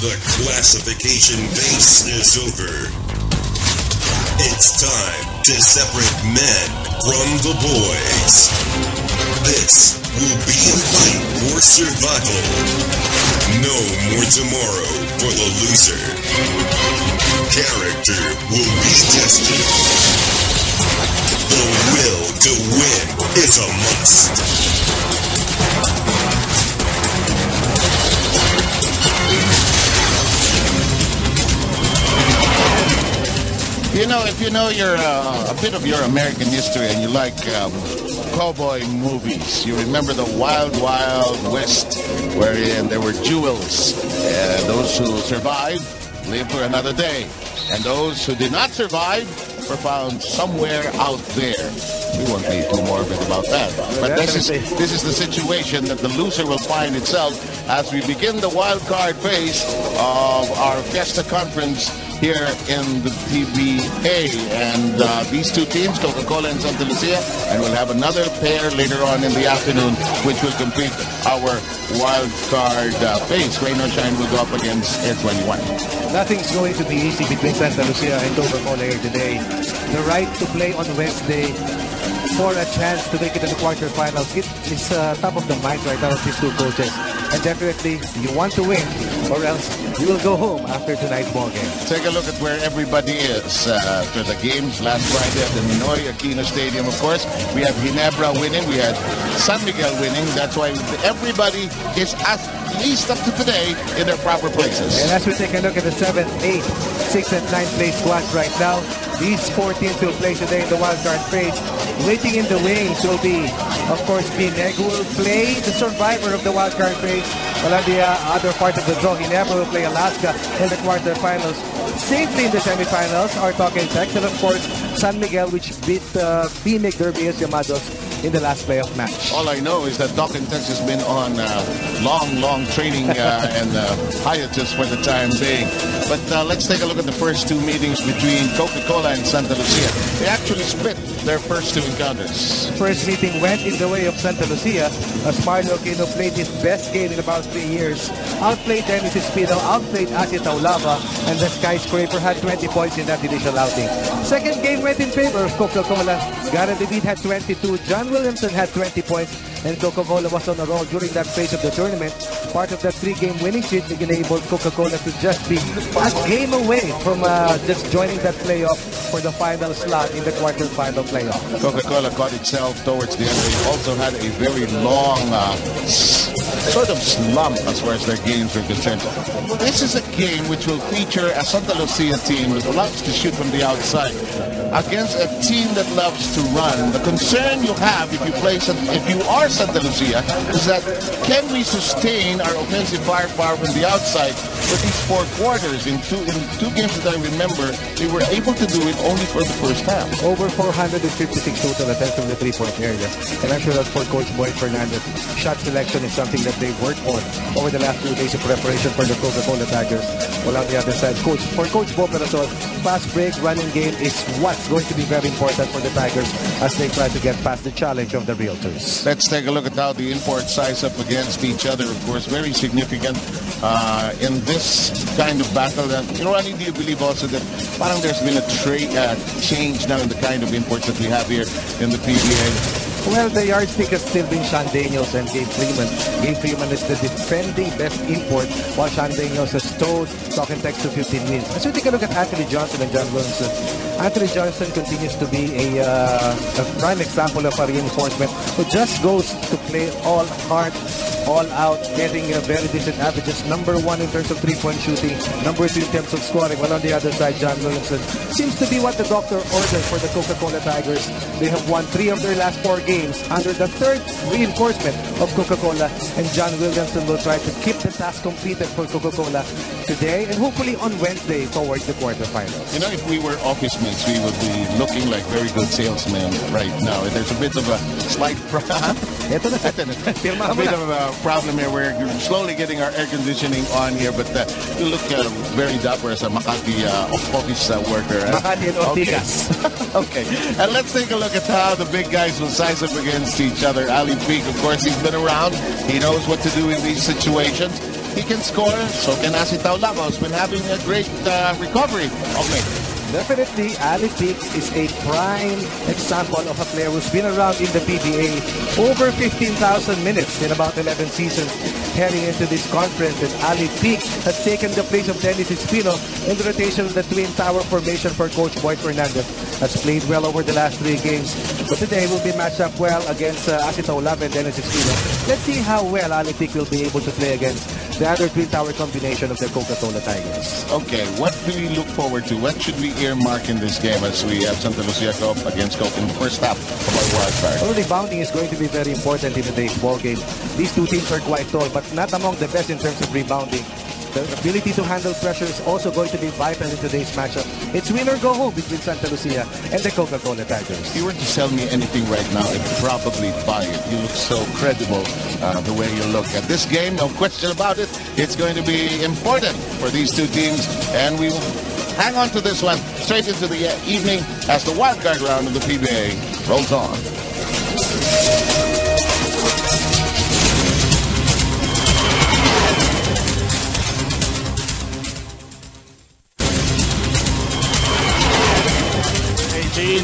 The classification phase is over. It's time to separate men from the boys. This will be a fight for survival. No more tomorrow for the loser. Character will be tested. The will to win is a must. You know, if you know your a bit of your American history and you like cowboy movies, you remember the Wild Wild West, wherein there were jewels. Those who survived lived for another day, and those who did not survive were found somewhere out there. We won't be too morbid about that. But this is the situation that the loser will find itself as we begin the wild card phase of our Fiesta Conference here in the PBA. And these two teams, Coca-Cola and Sta Lucia, and we'll have another pair later on in the afternoon, which will complete our wild card phase. Rain or shine will go up against Air 21. Nothing's going to be easy between Sta Lucia and Coca-Cola here today. The right to play on Wednesday for a chance to make it to the quarterfinals. It is top of the mind right now of these two coaches. And definitely, you want to win, or else you will go home after tonight's ball game. Take a look at where everybody is after the games last Friday at the Ninoy Aquino Stadium, of course. We have Ginebra winning. We had San Miguel winning. That's why everybody is at least up to today in their proper places. And as we take a look at the 7th, 8th, 6th, and 9th place squads right now, these four teams will play today in the wildcard phase. Waiting in the wings will be, of course, Binegu will play the survivor of the wildcard phase. While on the other part of the draw, Ginebra will play Alaska in the quarterfinals. Safely in the semifinals are Talking Tex, and of course, San Miguel, which beat Phoenix Derbies Llamados in the last playoff match. All I know is that Talking Tex has been on long training and hiatus for the time being. But let's take a look at the first two meetings between Coca-Cola and Sta Lucia. They actually split their first two encounters. First meeting went in the way of Sta Lucia as Mario Aquino played his best game in about 3 years. Outplayed Dennis Espino, outplayed Asia Taulava, and the Skyscraper had 20 points in that initial outing. Second game went in favor of Coca-Cola. Garen David had 22, John Williamson had 20 points, and Coca-Cola was on a roll during that phase of the tournament. Part of that 3-game winning streak that enabled Coca-Cola to just be a game away from just joining that playoff for the final slot in the quarterfinal playoff. Coca-Cola caught itself towards the end. They also had a very long sort of slump as far as their games are concerned. This is a game which will feature a Sta Lucia team that loves to shoot from the outside against a team that loves to run. The concern you have if you are Sta Lucia is that can we sustain our offensive firepower from the outside for these 4 quarters? In two games that I remember, they were able to do it only for the first half. Over 456 total attempts from the 3-point area. And I'm sure that for Coach Boyd Fernandez, shot selection is something that they worked on over the last 2 days of preparation for the Coca-Cola Tigers. While on the other side, for Coach Bo Perasol, fast break running game is what's going to be very important for the Tigers as they try to get past the challenge of the Realtors. Let's take a look at how the imports size up against each other. Of course, very significant in this kind of battle. And, you know, Ronnie, do you believe also that parang there's been a change now in the kind of imports that we have here in the PBA? Well, the yardstick has still been Sean Daniels and Gabe Freeman. Gabe Freeman is the defending best import, while Sean Daniels has towed Talking Tex to 15 wins. As we take a look at Anthony Johnson and John Williamson, Anthony Johnson continues to be a prime example of a reinforcement who just goes to play all hard, all out, getting a very decent averages. Number 1 in terms of 3-point shooting, number 2 in terms of scoring. While on the other side, John Williamson seems to be what the doctor ordered for the Coca-Cola Tigers. They have won 3 of their last 4 games under the 3rd reinforcement of Coca-Cola, and John Williamson will try to keep the task completed for Coca-Cola today and hopefully on Wednesday towards the quarterfinals. You know, if we were office mates, we would be looking like very good salesmen right now. There's a bit of a slight problem. A bit of a problem here. We're slowly getting our air conditioning on here, but you look very dapper as a Makati office worker. Makati and Ortigas. Okay, and let's take a look at how the big guys will size up against each other. Ali Peak, of course, he's been around. He knows what to do in these situations. he can score. So can Sta Lucia, who's been having a great recovery. Okay. Definitely, Ali Peak is a prime example of a player who's been around in the PBA over 15,000 minutes in about 11 seasons. Heading into this conference, and Ali Peak has taken the place of Dennis Espino in the rotation of the Twin Tower formation for Coach Boyd Fernandez. Has played well over the last 3 games, but today will be matched up well against Sta Lucia and Dennis Espino. Let's see how well Ali Peak will be able to play against the other Twin Tower combination of the Coca-Cola Tigers. Okay, what do we look forward to? What should we earmark in this game as we have Sta Lucia Cup against Coke in the first half of our wild card? Well, rebounding is going to be very important in today's ball game. These two teams are quite tall, but not among the best in terms of rebounding. The ability to handle pressure is also going to be vital in today's matchup. It's win or go home between Sta Lucia and the Coca-Cola Tigers. If you were to sell me anything right now, I'd probably buy it. You look so credible the way you look at this game. No question about it. It's going to be important for these two teams, and we will hang on to this one straight into the evening as the wildcard round of the PBA rolls on.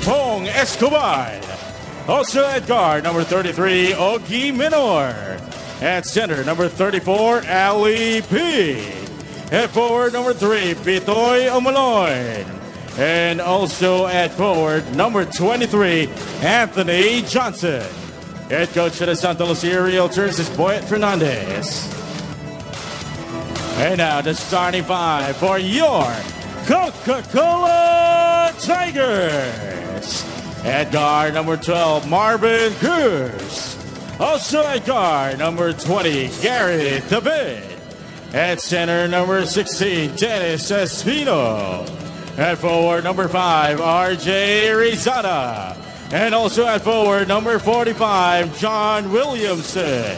Pong Escobar. Also at guard, number 33, Ogie Minor. At center, number 34, Ali P. At forward, number 3, Pitoy Omaloy. And also at forward, number 23, Anthony Johnson. Head coach of the Sta Lucia Realtors is Boyd Fernandez. And now the starting 5 for your Coca-Cola Tigers. At guard, number 12, Marvin Cruz. Also at guard, number 20, Gary David. At center, number 16, Dennis Espino. At forward, number 5, RJ Rizada. And also at forward, number 45, John Williamson.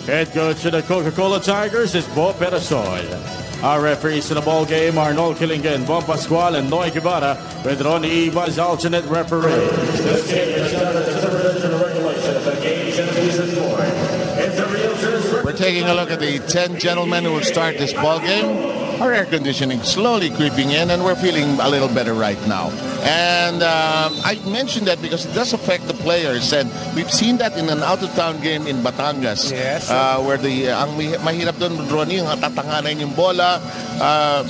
Head coach of the Coca-Cola Tigers is Bo Perasol. Our referees in the ball game are Noel Killingen, Bo Pascual, and Noy Guevara, with Ronnie Iba as alternate referee. This game is the regulation of the game season 4. It's the Realtors. We're taking a look at the 10 gentlemen who will start this ball game. Our air conditioning slowly creeping in, and we're feeling a little better right now. And I mentioned that because it does affect the players, and we've seen that in an out-of-town game in Batangas, yes, where ang mahirap doon, Ronnie, yung tatanganan yung bola.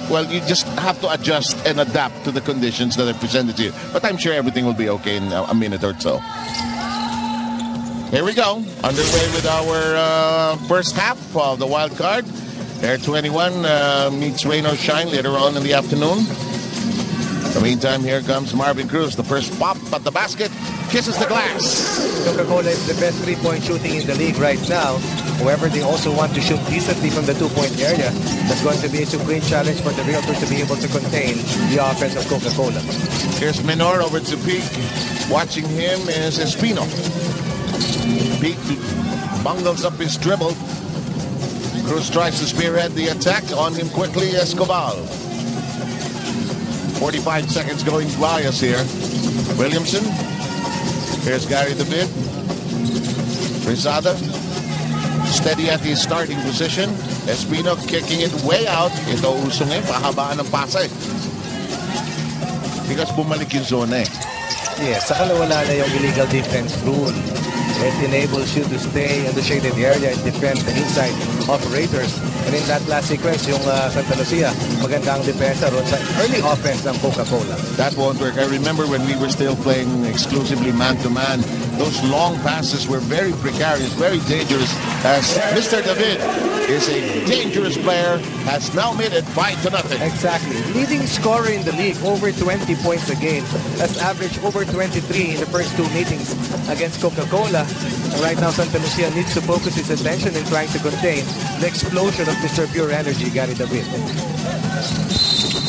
Well, you just have to adjust and adapt to the conditions that are presented to you. But I'm sure everything will be okay in a minute or so. Here we go, underway with our first half of the wild card. Air 21 meets Rain or Shine later on in the afternoon. In the meantime, here comes Marvin Cruz. The first pop at the basket, kisses the glass. Coca-Cola is the best three-point shooting in the league right now. However, they also want to shoot decently from the two-point area. That's going to be a supreme challenge for the Realtors to be able to contain the offense of Coca-Cola. Here's Minor over to Peak. Watching him is Espino. Peak bungles up his dribble. Cruz tries to spearhead the attack. On him quickly, Escobar. 45 seconds going by us here. Williamson. Here's Gary David. Rizada. Steady at his starting position. Espino kicking it way out. Ito usong pahabaan ng pasa. Because bumalik yung zone Yes, saka wala na yung illegal defense rule. It enables you to stay in the shaded area and defend the inside operators. And in that last sequence, yung Sta Lucia, magandang depensa ron sa early offense ng Coca-Cola. That won't work. I remember when we were still playing exclusively man-to-man, those long passes were very precarious, very dangerous, as Mr. David is a dangerous player, has now made it 5-0. Exactly. Leading scorer in the league, over 20 points a game, has averaged over 23 in the first 2 meetings against Coca-Cola. Right now, Sta Lucia needs to focus his attention in trying to contain the explosion of Mr. Pure Energy, Gary David.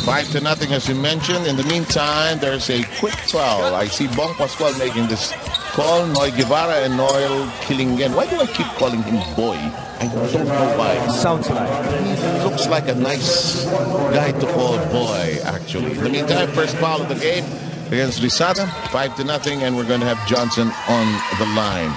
5-0, as you mentioned. In the meantime, there's a quick foul. I see Bong Pascual making this call. Noy Guevara and Noel Killingen. Why do I keep calling him Boy? I don't know why. Sounds like. He looks like a nice guy to call Boy, actually. In the meantime, first foul of the game against Rizada. 5-0, and we're going to have Johnson on the line.